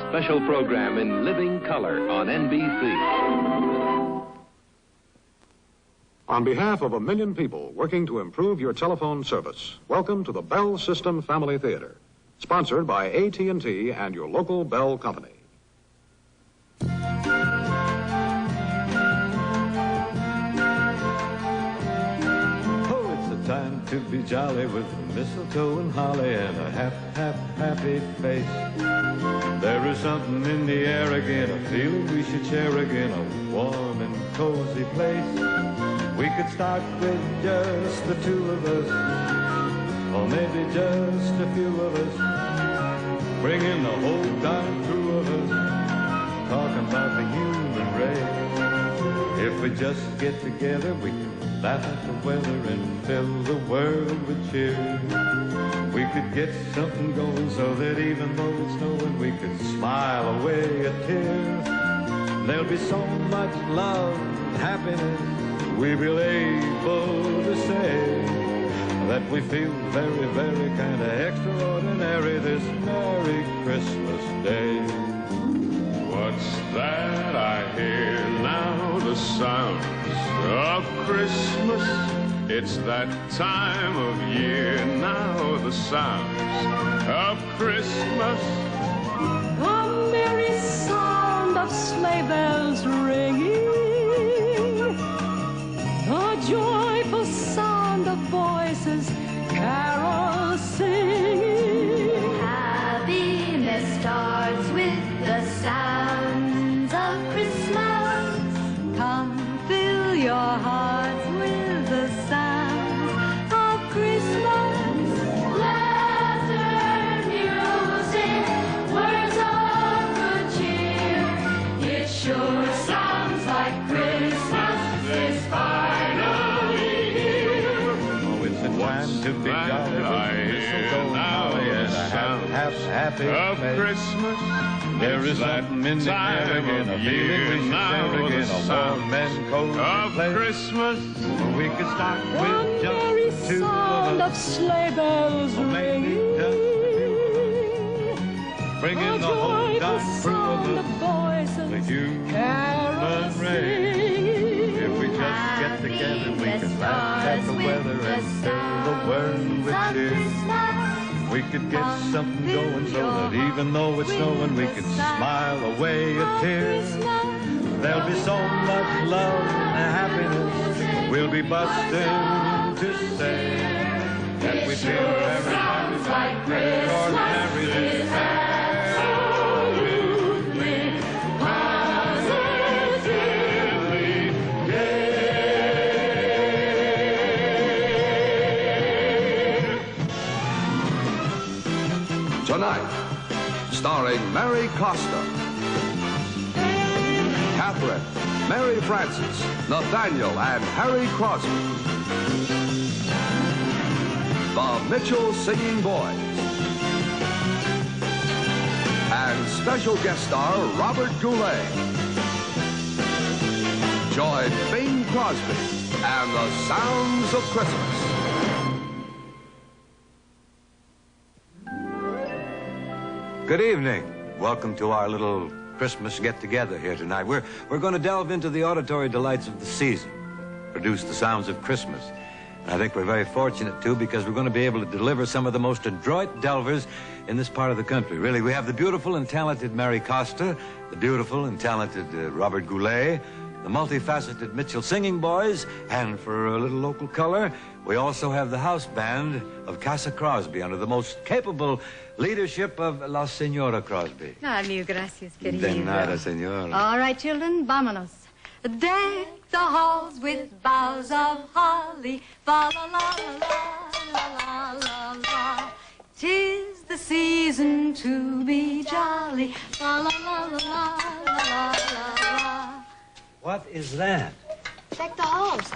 special program in living color on NBC. On behalf of 1 million people working to improve your telephone service, welcome to the Bell System Family Theater, sponsored by AT&T and your local Bell company. Time to be jolly with mistletoe and holly and a happy face. There is something in the air again, a feeling we should share again, a warm and cozy place. We could start with just the two of us, or maybe just a few of us, bringing the whole darn crew of us, talking about the human race. If we just get together, we can laugh at the weather and fill the world with cheer. We could get something going so that even though it's snowing, we could smile away a tear. There'll be so much love and happiness, we'll be able to say that we feel very, very kind of extraordinary this Merry Christmas Day. What's that I hear now? The sounds of Christmas. It's that time of year now. The sounds of Christmas. A merry sound of sleigh bells ringing, a joyful sound of voices carol singing. Happiness starts with the sounds of Christmas. Come fill your hearts with the sounds of Christmas. Laughter, music, words of good cheer. It sure sounds like Christmas is finally here. Oh, it's a time to be jolly with mistletoe and holly and a happy of face. Christmas. There is something in the air again, a feeling we should share again, a warm and cozy of place. Christmas. We could start A with merry just two sound of of us, sleigh bells or maybe ringing, just a few of us, bringing a the whole joyful darn crew sound of of us, the voices human carol race. singing. If we just get together, we can laugh at the weather and fill the world with cheer. We could get something going so that even though it's snowing, we can smile away a tear. There'll be so much love and happiness, we'll be busting to say that we feel very happy, like extraordinary this absolutely, positively Tonight, starring Mary Costa, Catherine, Mary Frances, Nathaniel, and Harry Crosby. The Mitchell Singing Boys. And special guest star Robert Goulet. Join Bing Crosby and the Sounds of Christmas. Good evening. Welcome to our little Christmas get-together here tonight. We're going to delve into the auditory delights of the season, produce the sounds of Christmas. And I think we're very fortunate, too, because we're going to be able to deliver some of the most adroit delvers in this part of the country. Really, we have the beautiful and talented Mary Costa, the beautiful and talented Robert Goulet, the multifaceted Mitchell Singing Boys, and for a little local color, we also have the house band of Casa Crosby under the most capable leadership of La Senora Crosby. Ah, mil gracias, querido. De nada, senora. All right, children, vámonos. Deck the halls with boughs of holly, fa la la la la la la. 'Tis the season to be jolly, fa la la la la la la. What is that? Deck the halls.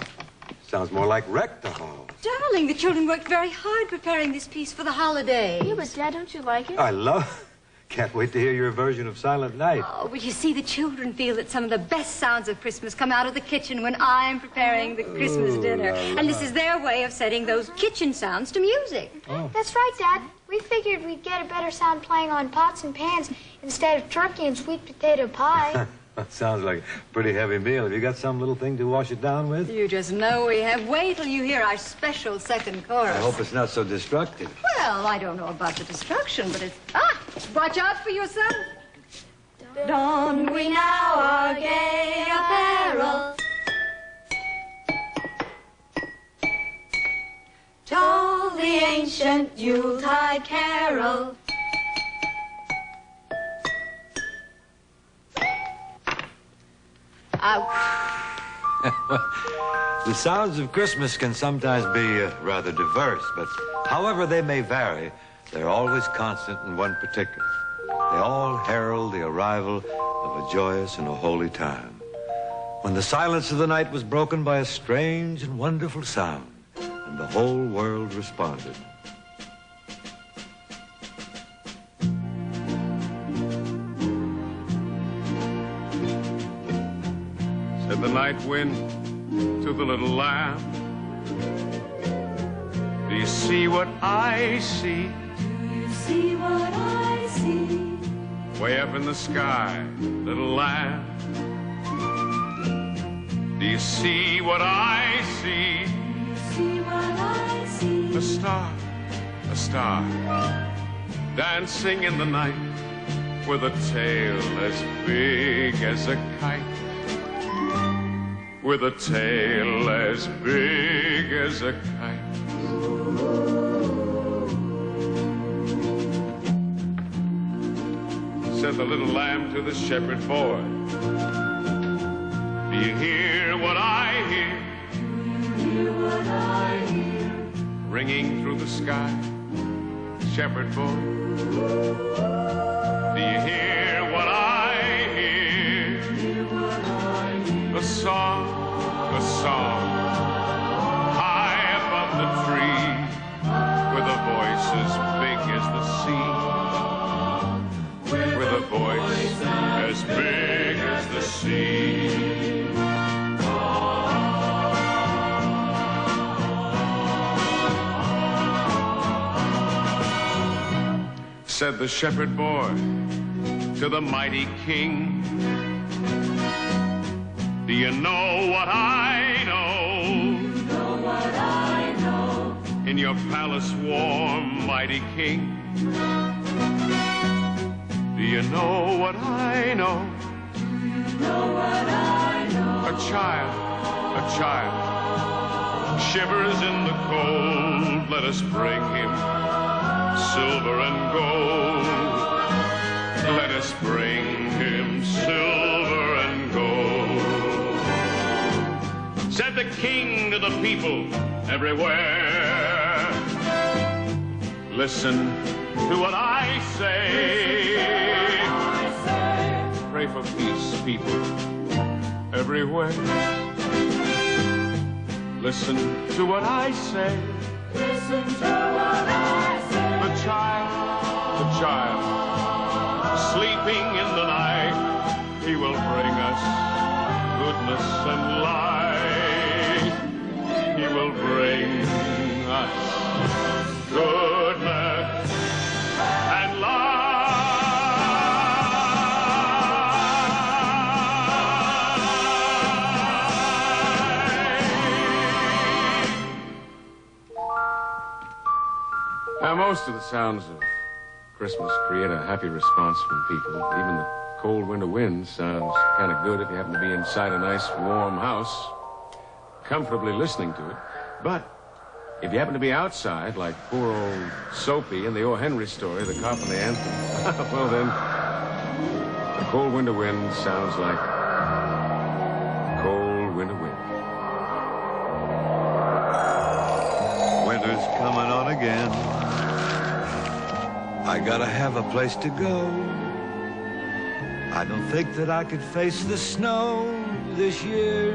Sounds more like wreck the hall. Darling, the children worked very hard preparing this piece for the holiday. Yeah, but Dad, don't you like it? I love... Can't wait to hear your version of Silent Night. Oh, but you see, the children feel that some of the best sounds of Christmas come out of the kitchen when I'm preparing the Christmas dinner. And this is their way of setting those kitchen sounds to music. Oh. That's right, Dad. We figured we'd get a better sound playing on pots and pans instead of turkey and sweet potato pie. That sounds like a pretty heavy meal. Have you got some little thing to wash it down with? You just know we have. Wait till you hear our special second chorus. I hope it's not so destructive. Well, I don't know about the destruction, but it's... Ah! Watch out for yourself. Don we now our gay apparel, toll the ancient Yuletide carol. The sounds of Christmas can sometimes be rather diverse, but however they may vary, they're always constant in one particular. They all herald the arrival of a joyous and a holy time, when the silence of the night was broken by a strange and wonderful sound, and the whole world responded. Said the night wind to the little lamb, do you see what I see? Do you see what I see? Way up in the sky, little lamb, do you see what I see? Do you see what I see? A star, dancing in the night with a tail as big as a kite. With a tail as big as a kite. Said the little lamb to the shepherd boy, do you hear what I hear? Do you hear what I hear? Ringing through the sky, shepherd boy, do you hear what I hear? Do you hear what I hear? A song, high above the tree, with a voice as big as the sea, with a voice as big as the sea. Said the shepherd boy to the mighty king, do you know what I know? Do you know what I know? In your palace warm, mighty king. Do you know what I know? Do you know what I know? A child shivers in the cold. Let us bring him silver and gold. Let us bring him silver and gold. Said the king to the people everywhere, listen to what I say. Pray for peace, people everywhere. Listen to what I say. Listen to what I say. The child, sleeping in the night, he will bring us goodness and light. He will bring us goodness and light. Now, most of the sounds of Christmas create a happy response from people. Even the cold winter wind sounds kind of good if you happen to be inside a nice warm house, comfortably listening to it. But if you happen to be outside, like poor old Soapy in the O. Henry story, the cop and the anthem, well then, the cold winter wind sounds like cold winter wind. Winter's coming on again. I gotta have a place to go. I don't think that I could face the snow this year.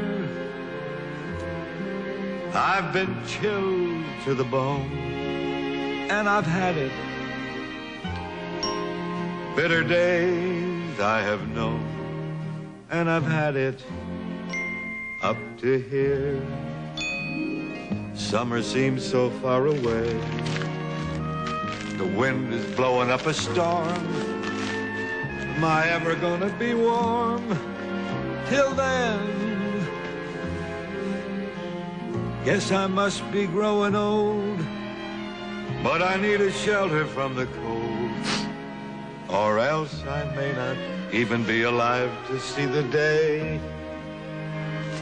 I've been chilled to the bone, and I've had it. Bitter days I have known, and I've had it up to here. Summer seems so far away. The wind is blowing up a storm. Am I ever gonna be warm? Till then, guess I must be growing old. But I need a shelter from the cold, or else I may not even be alive to see the day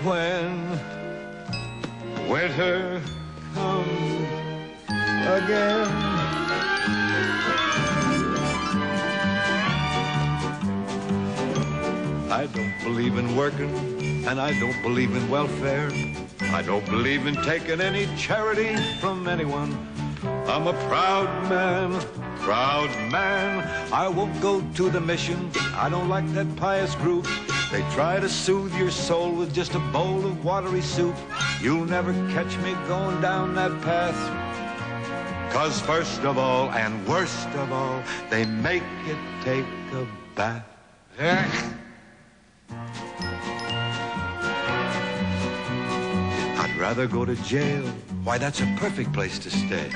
when winter comes again. I don't believe in working, and I don't believe in welfare. I don't believe in taking any charity from anyone. I'm a proud man, proud man. I won't go to the mission. I don't like that pious group. They try to soothe your soul with just a bowl of watery soup. You'll never catch me going down that path. 'Cause first of all, and worst of all, they make you take a bath. I'd rather go to jail. Why, that's a perfect place to stay.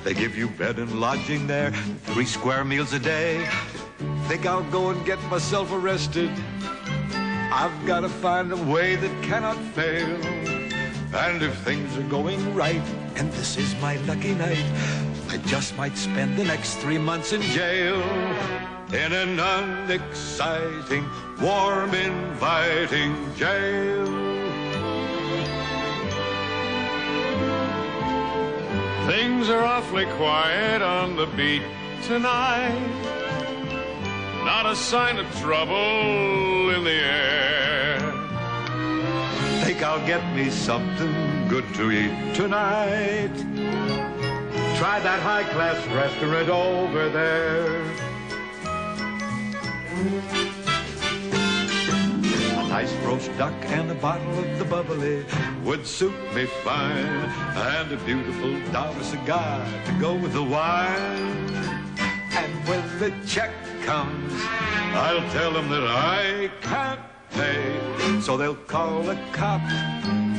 They give you bed and lodging there, 3 square meals a day. Think I'll go and get myself arrested? I've got to find a way that cannot fail. And if things are going right, and this is my lucky night, I just might spend the next 3 months in jail. In an unexciting, warm, inviting jail. Things are awfully quiet on the beat tonight. Not a sign of trouble in the air. Think I'll get me something good to eat tonight. Try that high-class restaurant over there. A nice roast duck and a bottle of the bubbly would suit me fine, and a beautiful dollar cigar to go with the wine. And when the check comes, I'll tell them that I can't pay, so they'll call a cop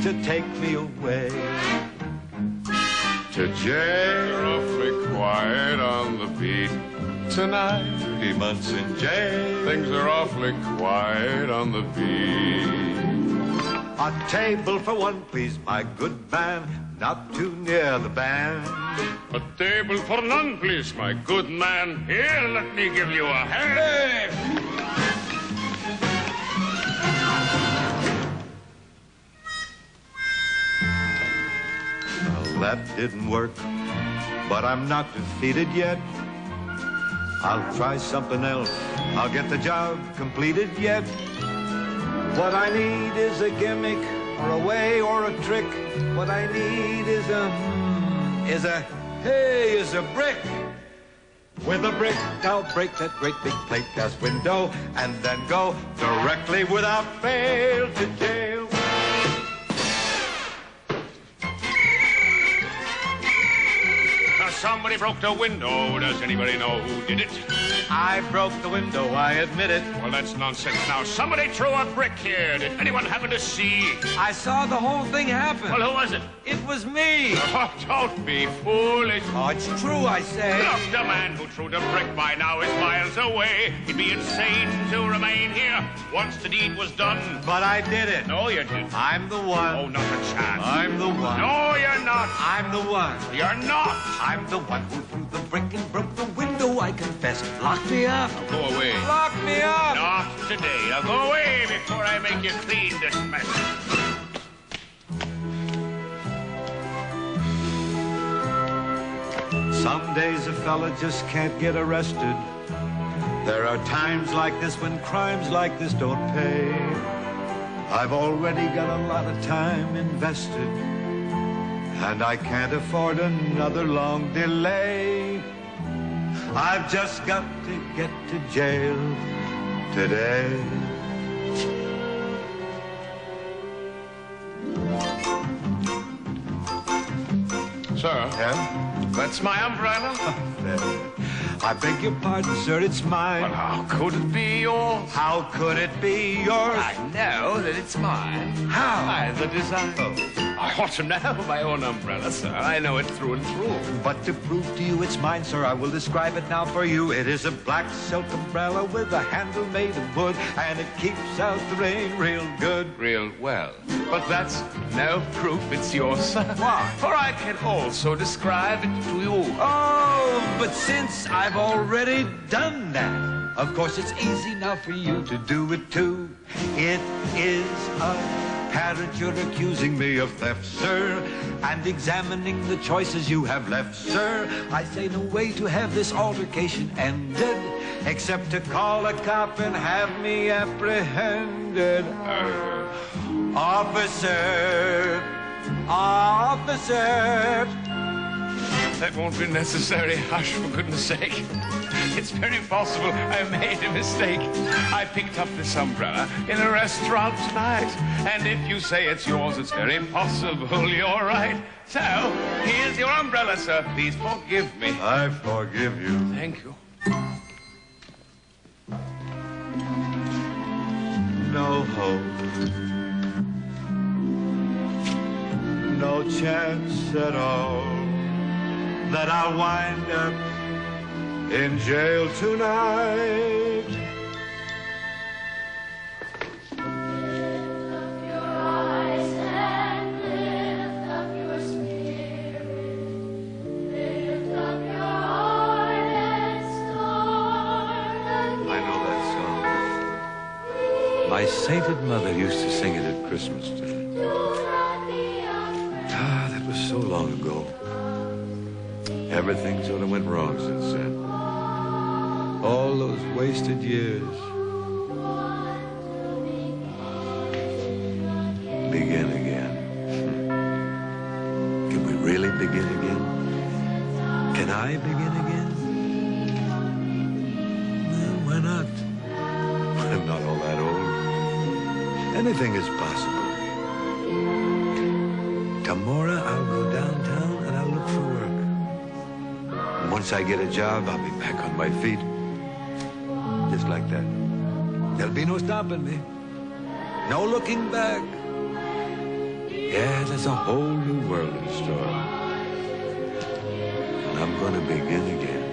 to take me away to jail. They're awfully quiet on the beat tonight. 3 months in jail. Things are awfully quiet on the beat. A table for one, please, my good man, not too near the band. A table for none, please, my good man. Here, let me give you a hand. Hey! Well, that didn't work, but I'm not defeated yet. I'll try something else. I'll get the job completed yet. What I need is a gimmick or a way or a trick. What I need is a brick. With a brick, I'll break that great big plate glass window and then go directly without fail to jail. Somebody broke the window. Does anybody know who did it? I broke the window, I admit it. Well, that's nonsense. Now, somebody threw a brick here. Did anyone happen to see? I saw the whole thing happen. Well, who was it? It was me. Oh, don't be foolish. Oh, it's true, I say. Look, the man who threw the brick by now is miles away. He'd be insane to remain here once the deed was done. But I did it. No, you didn't. I'm the one. Oh, not a chance. I'm the one. No, you're not. I'm the one. You're not. I'm the one who threw the brick and broke the window, I confess. Lock me up. Now go away. Lock me up. Not today. Now go away before I make you clean this mess. Some days a fella just can't get arrested. There are times like this when crimes like this don't pay. I've already got a lot of time invested, and I can't afford another long delay. I've just got to get to jail today. Sir? Yeah? That's my umbrella. I beg your pardon, sir, it's mine. But how could it be yours? How could it be yours? I know that it's mine. How? By the design. I ought to know my own umbrella, sir. I know it through and through. But to prove to you it's mine, sir, I will describe it now for you. It is a black silk umbrella with a handle made of wood, and it keeps out the rain real good. Real well. But that's no proof it's yours, sir. Why? For I can also describe it to you. Oh, but since I've already done that, of course it's easy now for you to do it too. It is a parrot you're accusing me of theft, sir, and examining the choices you have left, sir. I say no way to have this altercation ended, except to call a cop and have me apprehended. Officer! Officer! That won't be necessary. Hush, for goodness sake. It's very possible I made a mistake. I picked up this umbrella in a restaurant tonight. And if you say it's yours, it's very possible you're right. So, here's your umbrella, sir. Please forgive me. I forgive you. Thank you. No hope. No chance at all that I'll wind up in jail tonight. Lift up your eyes and lift up your spirit. Lift up your heart and start again. I know that song. My sainted mother used to sing it at Christmas time. Do not be afraid. Ah, that was so long ago. Everything sort of went wrong since then. All those wasted years. Begin again. Can we really begin again? Can I begin again? Well, why not? I'm not all that old. Anything is possible. Tomorrow I'll go downtown and I'll look for work. And once I get a job, I'll be back on my feet. Just like that. There'll be no stopping me. No looking back. Yeah, there's a whole new world in store. And I'm going to begin again.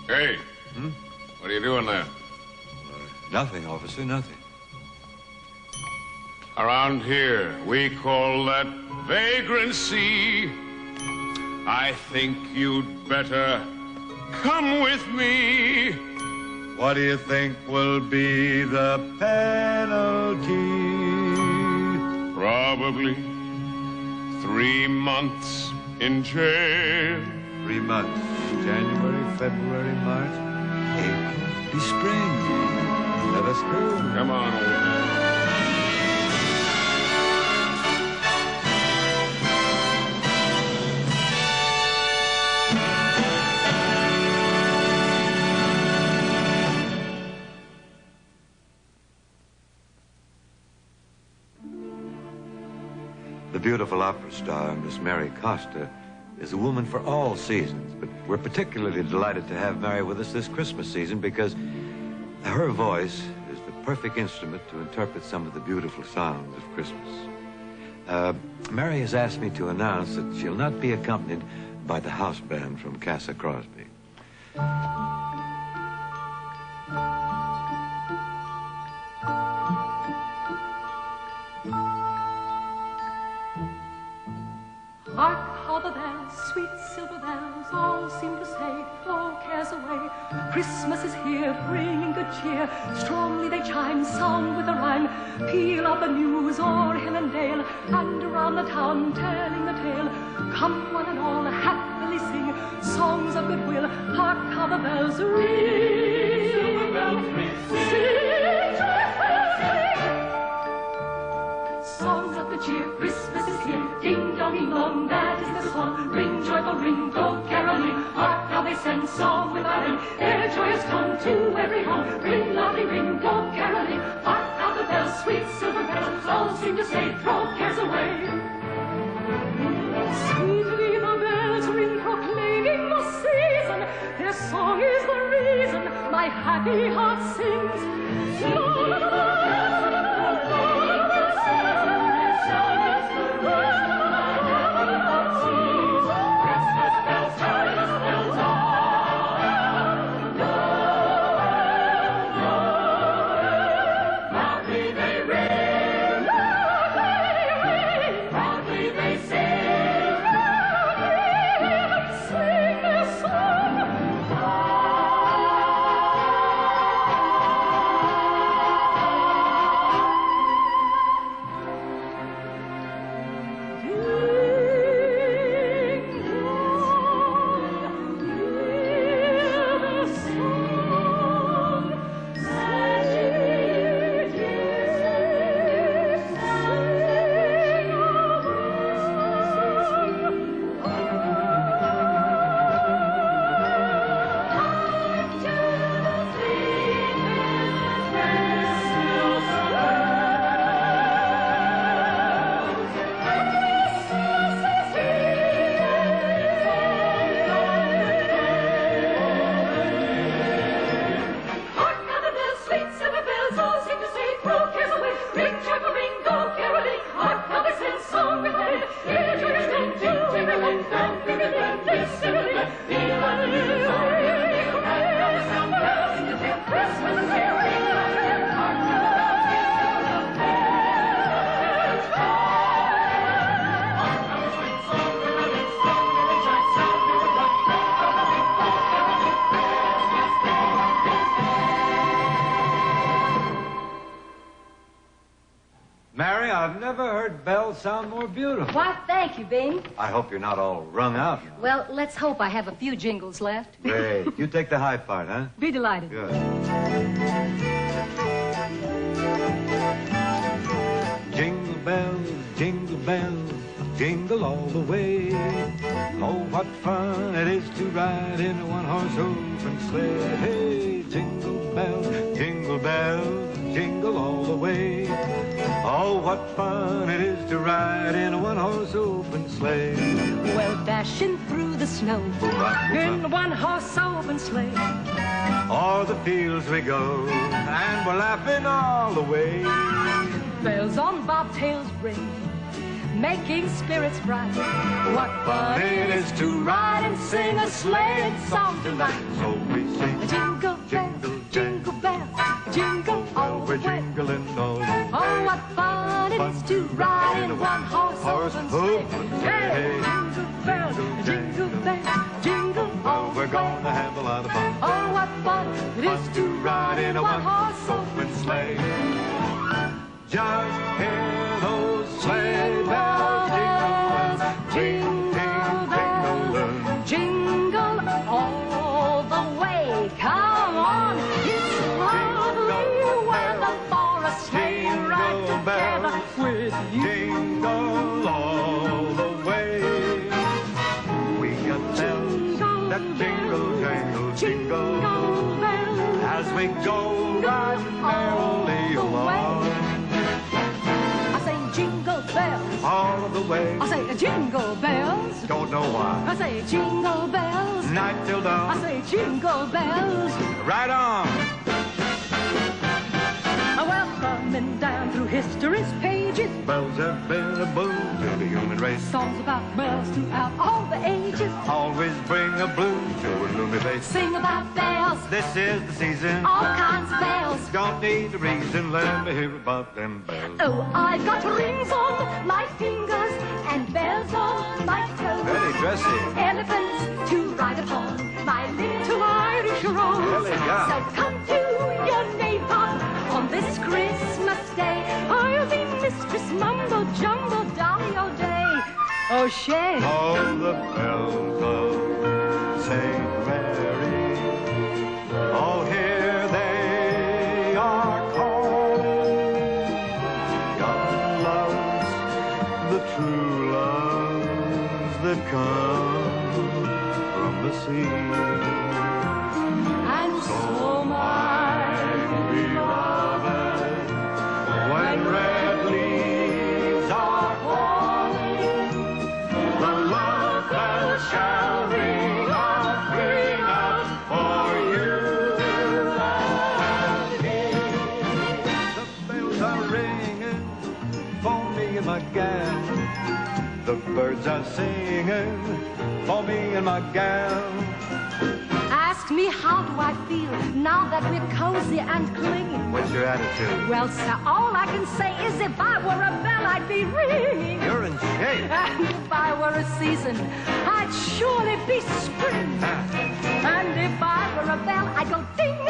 Hey. What are you doing there? Nothing, officer, nothing. Around here, we call that vagrancy. I think you'd better come with me. What do you think will be the penalty? Probably 3 months in jail. 3 months. January, February, March, April, the spring. Let us go. Come on, old man. The beautiful opera star, Miss Mary Costa, is a woman for all seasons, but we're particularly delighted to have Mary with us this Christmas season because her voice is the perfect instrument to interpret some of the beautiful sounds of Christmas. Mary has asked me to announce that she'll not be accompanied by the house band from Casa Crosby. Hark how the bells, sweet silver bells, all seem to say, throw cares away. Christmas is here, bringing good cheer. Strongly they chime, sound with a rhyme. Peal out the news o'er hill and dale, and around the town telling the tale. Come one and all, happily sing songs of goodwill. Hark how the bells ring. Silver bells ring, sing, songs of good cheer, Christmas is here. Ding dong, ding dong, that is the song. Ring, joyful ring, go caroling. Hark how they send song with a ring. Their joyous tone to every home. Ring, lovely ring, go caroling. Hark how the bells, sweet silver bells, all seem to say, throw cares away. Sweetly the bells ring, proclaim song is the reason my happy heart sings. Mary, I've never heard bells sound more beautiful. Why, thank you, Bing. I hope you're not all wrung out now. Well, let's hope I have a few jingles left. Great. You take the high part, huh? Be delighted. Good. Jingle bells, jingle all the way. Oh, what fun it is to ride in a one-horse open sleigh. Hey, jingle bells, jingle all the way. Oh, what fun it is to ride in a one-horse open sleigh. Well, dashing through the snow in a one-horse open sleigh. O'er the fields we go, and we're laughing all the way. Bells on bobtails ring, making spirits bright. What fun it is to ride and sing a sleighing song tonight. So we sing jingle bells, jingle bells, jingle all the we're way. jingling all the way. Oh, what fun it is to ride in a one-horse open sleigh. Hey, jingle bells, jingle bells, jingle all the way. We're gonna have a lot of fun. Oh, what fun it is to ride in a one-horse open sleigh. Just hear those sleigh bells jingle, Jingle, jingle all the way. Come on, it's lovely weather for a sleigh ride together with you. jingle all the way. We got bells that jingle, jingle, bells as we go riding merrily along. I say jingle bells. All of the way, I say jingle bells. don't know why. I say jingle bells. Night till I dawn, say jingle bells. right on. Welcoming down through history's pages. Bells have been a boon to the human race. Songs about bells throughout all the ages. Always bring a bloom to a gloomy face. Sing about bells, This is the season. all kinds of bells. Don't need a reason, let me hear about them bells. Oh, I've got rings on my fingers and bells on my toes. Very dressy. Elephants to ride upon my little Irish road. Elegant. So come to your neighbor on this Christmas day. I'll be Mistress Mumbo Jumbo Dolly all day. Oh, Shay. Oh, the bells of St. Mary. Oh, here they are calling. God loves the true loves that come from the sea. And so my beloved, when red leaves are falling, the love bells shall ring out birds are singing for me and my gal. Ask me how do I feel now that we're cozy and clinging. What's your attitude? Well, sir, all I can say is if I were a bell, I'd be ringing. You're in shape. And if I were a season, I'd surely be spring. And if I were a bell, I'd go ding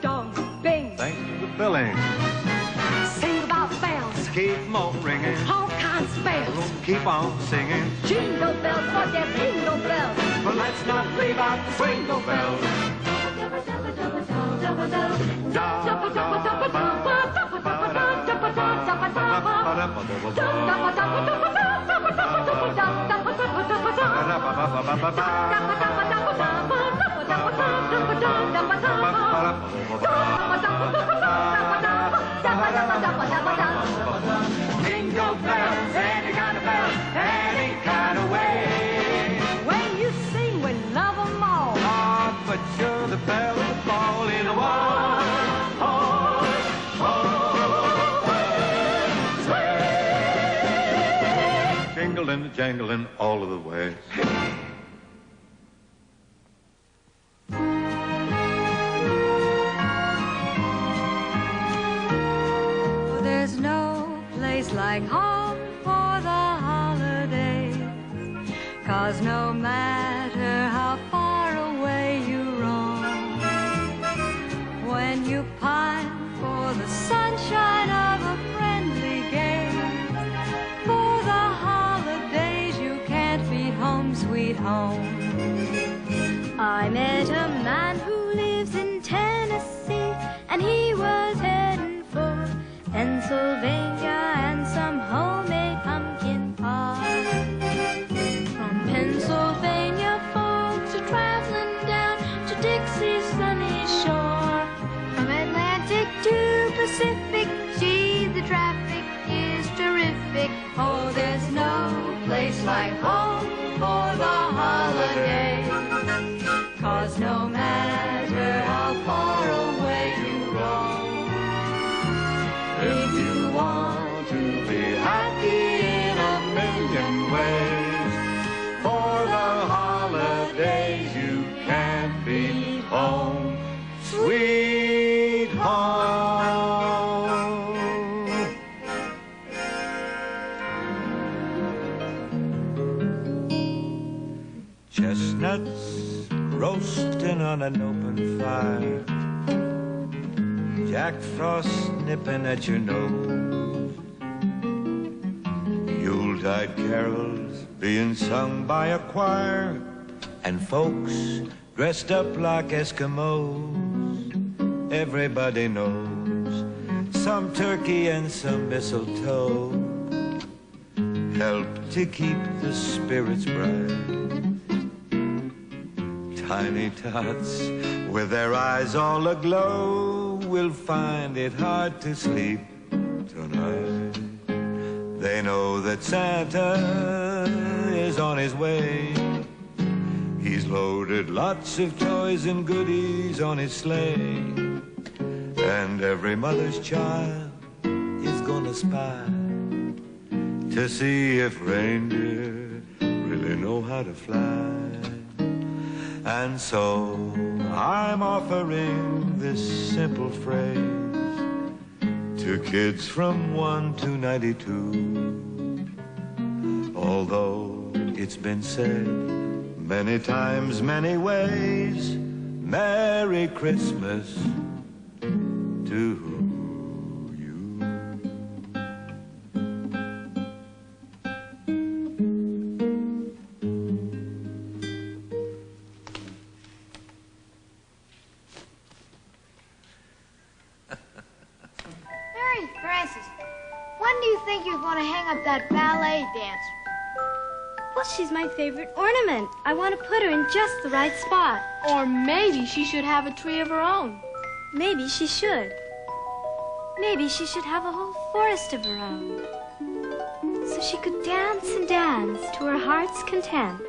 dong, bing. Thanks for the filling. Sing about bells. Keep 'em on ringing. All kinds of bells. Keep on singing. Jingle bells, for they're jingle bells. But let's not leave out the swingle bells. Jingle bells, any kind of bell, any kind of way. When you sing, we love 'em all. Ah, but you're the bell of the ball in a one-horse jingling, jangling all of the way. There's no place like home for the holidays, 'cause no matter how far away you roam, when you pine for the sunshine of a friendly game, for the holidays you can't beat home, sweet home. I met a man who lives in Tennessee, and he was heading for Pennsylvania and some homemade pumpkin pie. From Pennsylvania, folks are traveling down to Dixie's sunny shore. From Atlantic to Pacific, gee, the traffic is terrific. Oh, there's no place like home for the holidays, 'cause no matter how far away you roam, if you want to be happy in a million ways, For the holidays you can't beat home, sweet home. Chestnuts roasting on an open fire, Jack Frost nipping at your nose, Yuletide carols being sung by a choir, and folks dressed up like Eskimos. Everybody knows some turkey and some mistletoe help to keep the spirits bright. Tiny tots with their eyes all aglow will find it hard to sleep tonight. They know that Santa is on his way. He's loaded lots of toys and goodies on his sleigh. And every mother's child is gonna spy to see if reindeer really know how to fly. And so I'm offering this simple phrase to kids from 1 to 92. Although it's been said many times, many ways, Merry Christmas to you. Mary Frances, when do you think you're going to hang up that ballet dancer? Well, she's my favorite ornament. I want to put her in just the right spot. Or maybe she should have a tree of her own. Maybe she should. Maybe she should have a whole forest of her own, so she could dance and dance to her heart's content.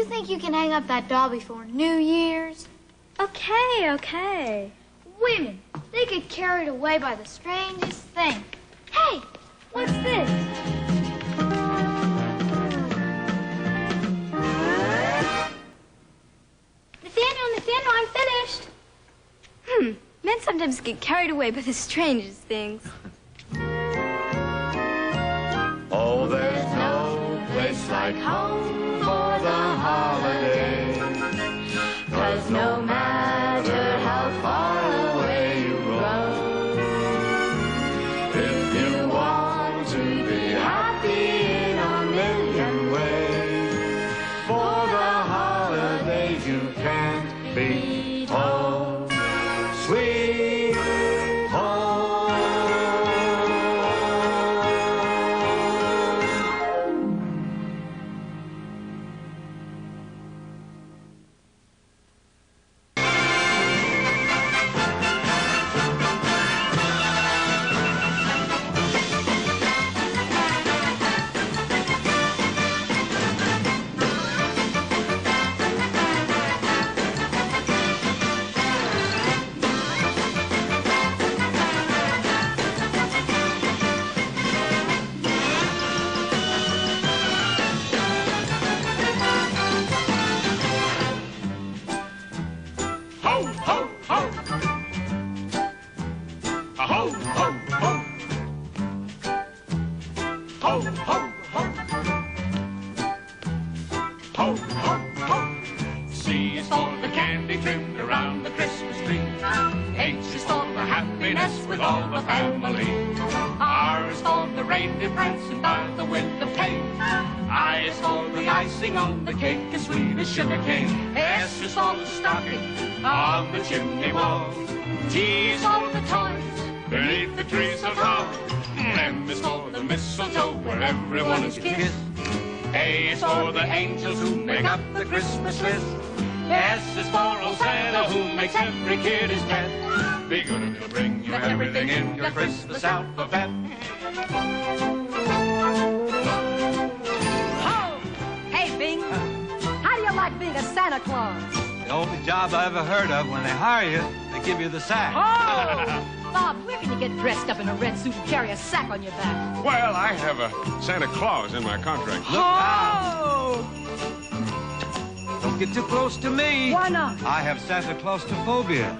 you think you can hang up that doll before New Year's? Okay, okay. Women, they get carried away by the strangest thing. Hey, what's this? Nathaniel, I'm finished. Men sometimes get carried away by the strangest things. Oh, there's no place like home for the holiday. 'Cause no matter how far away you roam, if you want to be happy in a million ways, for the holidays you can't beat home, sweet home. Ho, ho, ho! A ho, ho, ho! Ho, ho, ho! Ho, ho, ho! C is for the candy trimmed around the Christmas tree. H is for the happiness with all the family. R is for the reindeer prancing by the window pane. I is for the icing on the cake as sweet as sugar cane. S is for the stocking on the chimney wall. T is for the toys beneath the tree so tall. M is for the mistletoe where everyone is kissed. A is for the angels who make up the Christmas list. S is for old Santa who makes every kid his pet. Be good and he'll bring you everything in your Christmas alphabet. Oh! Hey, Bing. How do you like being a Santa Claus? The only job I ever heard of, when they hire you, they give you the sack. Oh! Bob, where can you get dressed up in a red suit and carry a sack on your back? Well, I have a Santa Claus in my contract. Look out! Don't get too close to me. Why not? I have Santa Claustrophobia.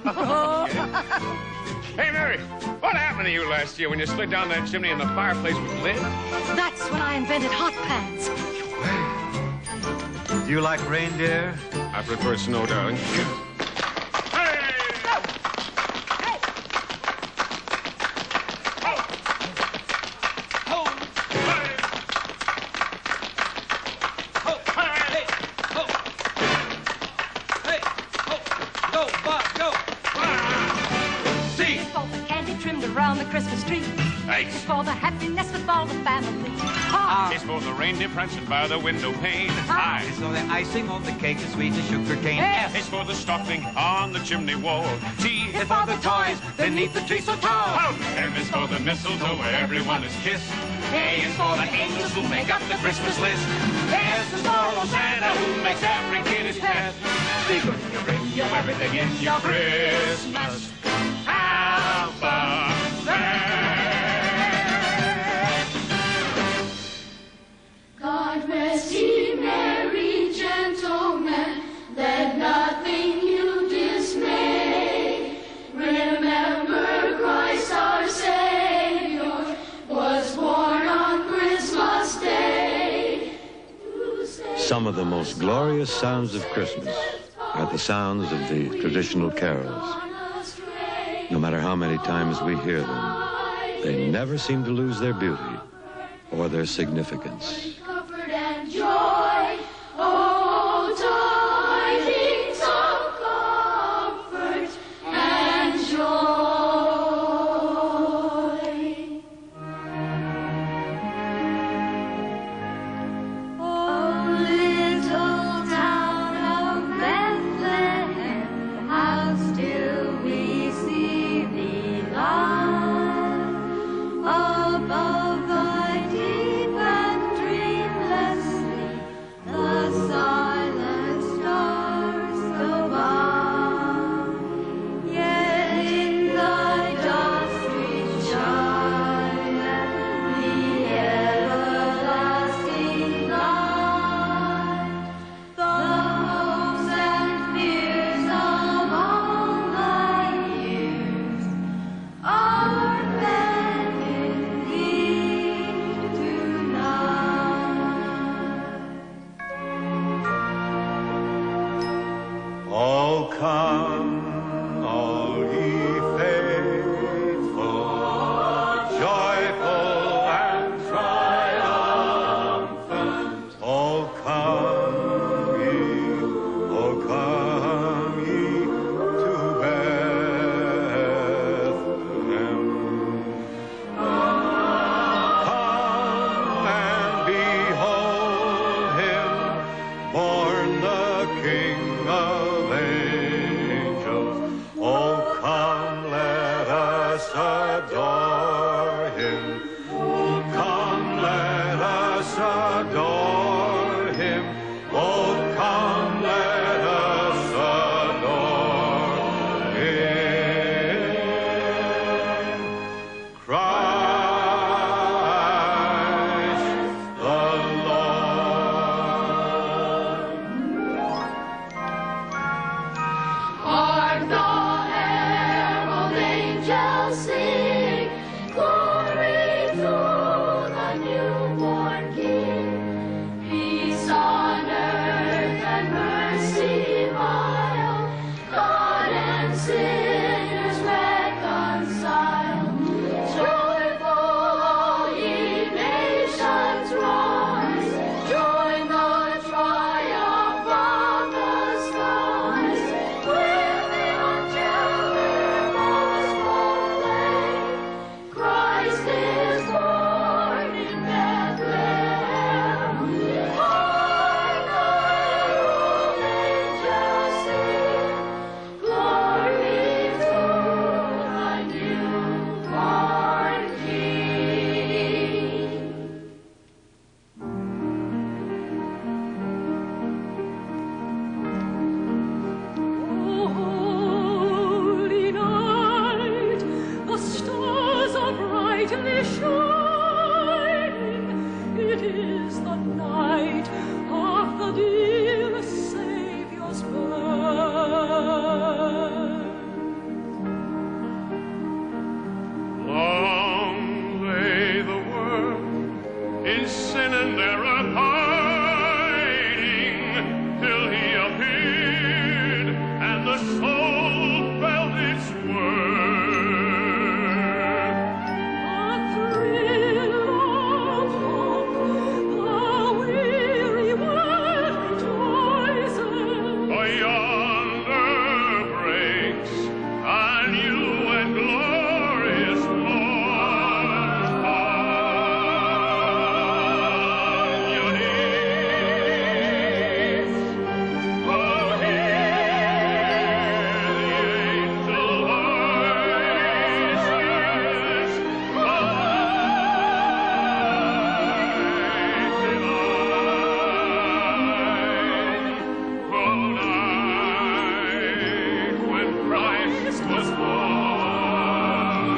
Hey, Mary, what happened to you last year when you slid down that chimney and the fireplace was lit? That's when I invented hot pants. Do you like reindeer? I prefer snow, darling. Around the Christmas tree. H is for the happiness with all the family. R is for the reindeer prancing by the window pane. I is for the icing on the cake as sweet as sugar cane. F is for the stocking on the chimney wall. T is for the toys beneath the tree so tall. M is for the mistletoe where everyone is kissed. A is for the angels who make up the Christmas list. S is for old Santa who makes every kid his pet. Be good and you'll bring you everything in your Christmas alphabet. God rest ye merry gentlemen, let nothing you dismay. Remember Christ our Savior was born on Christmas Day. Some of the most glorious sounds of Christmas are the sounds of the traditional carols. No matter how many times we hear them, they never seem to lose their beauty or their significance. Comfort and joy, oh, tidings of comfort and joy. Oh, little town of Bethlehem, how still we see thee lie above thy deep and dreamy come, all ye faithful, joyful and triumphant. Oh, come ye to Bethlehem. Come and behold him, born the King of angels. Oh, come, let us adore him. Come, let us adore him. Oh, come, let us adore him. Christ the Lord. Hark the herald angels sing, glory to the newborn King. Peace on earth and mercy mild, God and sinners reconciled. Joyful all ye nations rise, join the triumph of the skies. With the angelic host proclaim, Christ is born in Bethlehem. Hark the herald angels sing, glory to the newborn King. Holy night, the stars are brightly shining. It is the night of the dear Savior's birth. Long lay the world in sin and error pining, till he appeared and the soul felt its worth. A thrill of hope, the weary world rejoices. For yonder breaks a new and glorious morn. On your knees, oh, hear the angel voices. When Christ was born,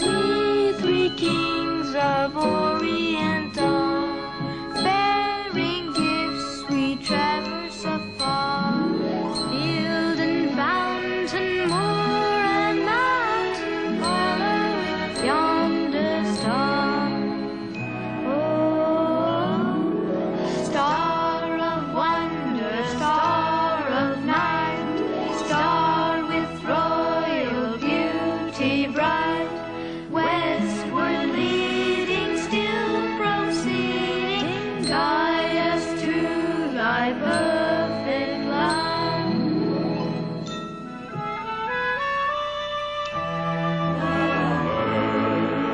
We three kings of Orient are, bearing gifts we traverse afar. Field and fountain, moor and mountain, following yonder star. Oh, star of wonder, star of night, star with royal beauty bright. Westward leading, still proceeding, guide us to thy perfect light.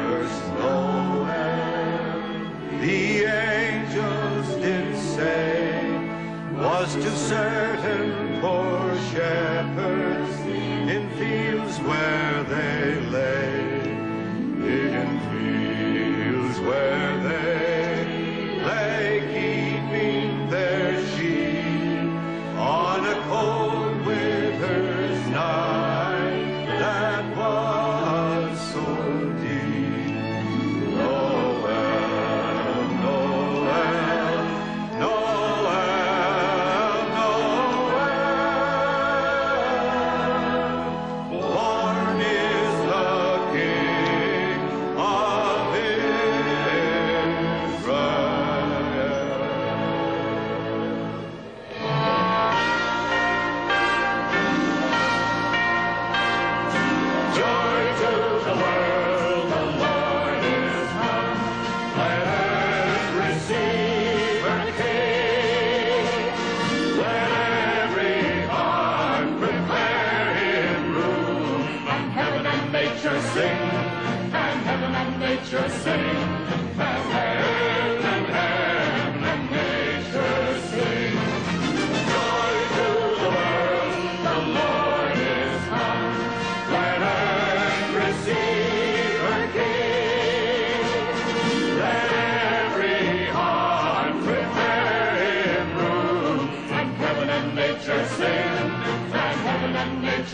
First Noel, the angels did say, was to certain poor shepherds in fields where they lay, in fields where they lay, keeping their sheep on a cold winter's night.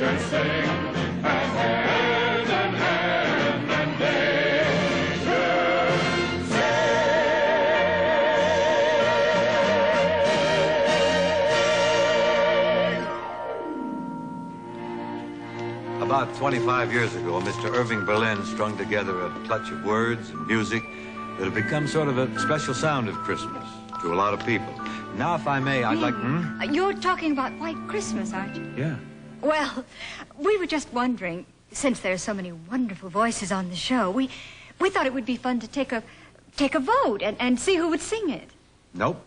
and sing, and hand in hand and nature sing. About 25 years ago, Mr. Irving Berlin strung together a clutch of words and music that have become sort of a special sound of Christmas to a lot of people. Now, if I may, I'd like... You're talking about White Christmas, aren't you? Yeah. Well, we were just wondering, since there are so many wonderful voices on the show, we thought it would be fun to take a vote and see who would sing it. Nope.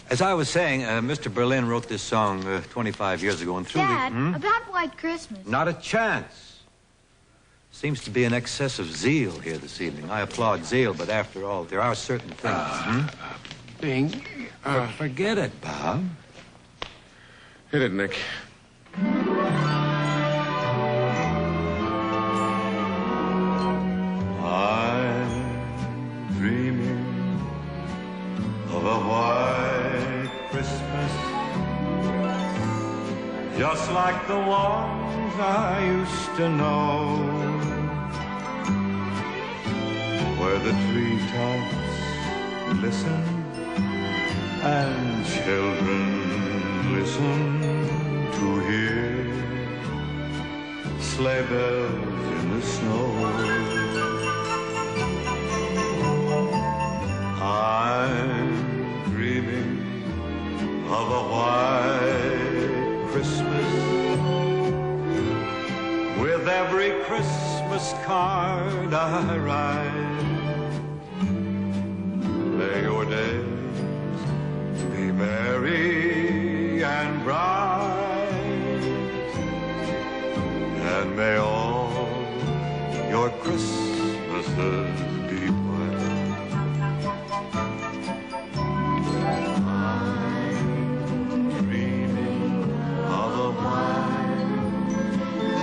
As I was saying, Mr. Berlin wrote this song 25 years ago and through Dad, about White Christmas. Not a chance. Seems to be an excess of zeal here this evening. I applaud zeal, but after all, there are certain things. Bing. Forget it, Bob. Hit it, Nick. I'm dreaming of a white Christmas, just like the ones I used to know, where the treetops glisten and children listen to hear sleigh bells in the snow. I'm dreaming of a white Christmas, with every Christmas card I write. May your days be merry and bright, and may all your Christmases be white. I'm dreaming of a white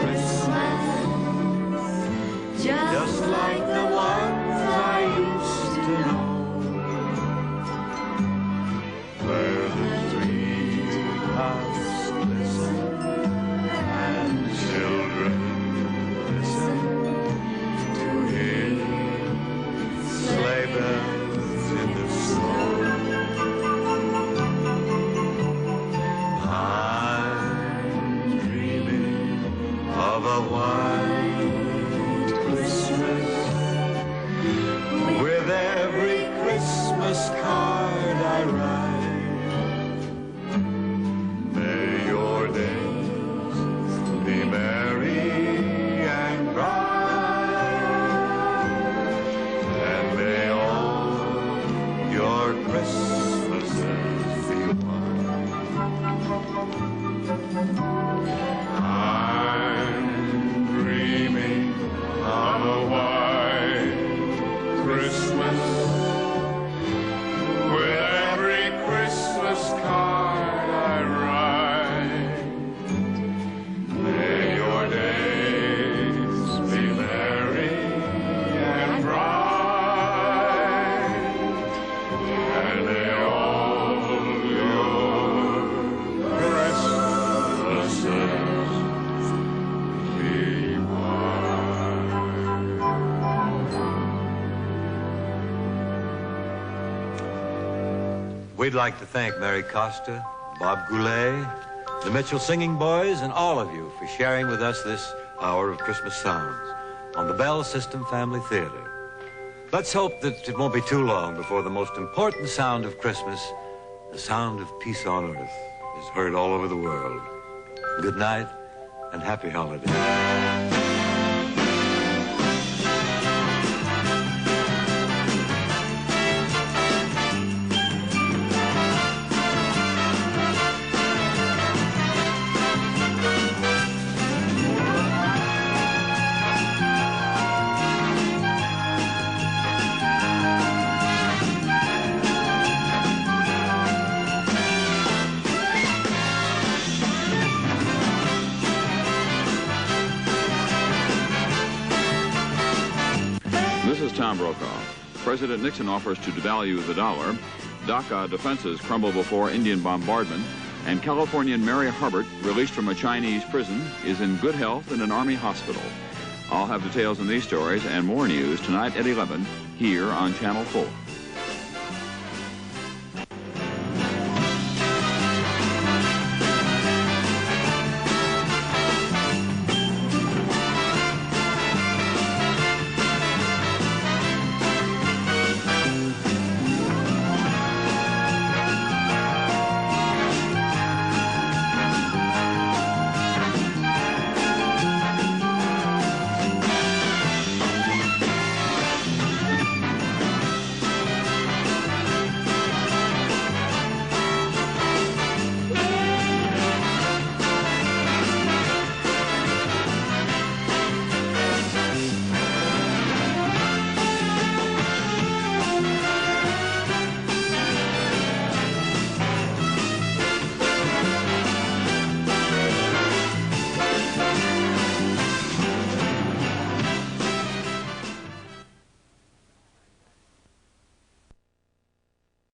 Christmas, just like the ones I used to know, where the treetops glisten and children listen to hear sleigh bells in the snow. I'm dreaming of a white Christmas, with every Christmas card I write. May your days be merry and bright, and may all your Christmases be white. I'm dreaming of a white Christmas, with every Christmas card I write. May your days be merry and bright, and may all your Christmases be white. We'd like to thank Mary Costa, Bob Goulet, the Mitchell Singing Boys, and all of you for sharing with us this hour of Christmas sounds on the Bell System Family Theater. Let's hope that it won't be too long before the most important sound of Christmas, the sound of peace on earth, is heard all over the world. Good night and happy holidays. This is Tom Brokaw. President Nixon offers to devalue the dollar. DACA defenses crumble before Indian bombardment. And Californian Mary Harbert, released from a Chinese prison, is in good health in an Army hospital. I'll have details on these stories and more news tonight at 11 here on Channel 4.